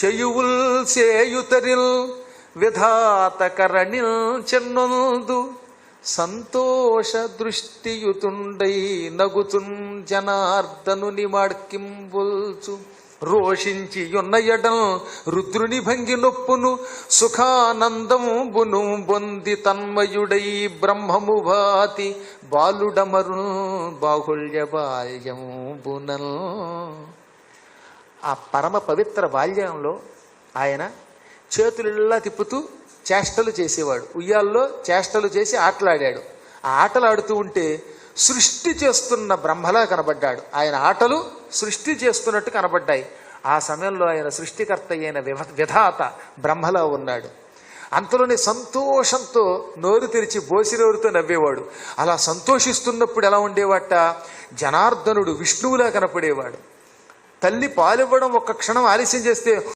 చెయువుల్ సేయుతరిల్ విధాతకరణిల్ చెన్నొందు సంతోష దృష్టియుతుండై నగుతున్ జనార్దనుని మాడ్కింబుల్చు రోషించి యున్నయడం రుద్రుని భంగి నొప్పును సుఖానందంబును బొంది తన్మయుడై బ్రహ్మము భాతి బాలుడమరు బాహుళ్య బాల్యంబునల్. ఆ పరమ పవిత్ర బాల్యంలో ఆయన చేతులిల్లా తిప్పుతూ చేష్టలు చేసేవాడు. ఉయ్యాల్లో చేష్టలు చేసి ఆటలాడాడు. ఆ ఆటలు ఆడుతూ ఉంటే సృష్టి చేస్తున్న బ్రహ్మలా కనబడ్డాడు. ఆయన ఆటలు సృష్టి చేస్తున్నట్టు కనబడ్డాయి. ఆ సమయంలో ఆయన సృష్టికర్త అయిన విధాత బ్రహ్మలా ఉన్నాడు. అంతలోనే సంతోషంతో నోరు తెరిచి బోసినోరుతో నవ్వేవాడు. అలా సంతోషిస్తున్నప్పుడు ఎలా ఉండేవాట, జనార్దనుడు విష్ణువులా కనపడేవాడు. తల్లి పాలివ్వడం ఒక్క క్షణం ఆలస్యం చేస్తే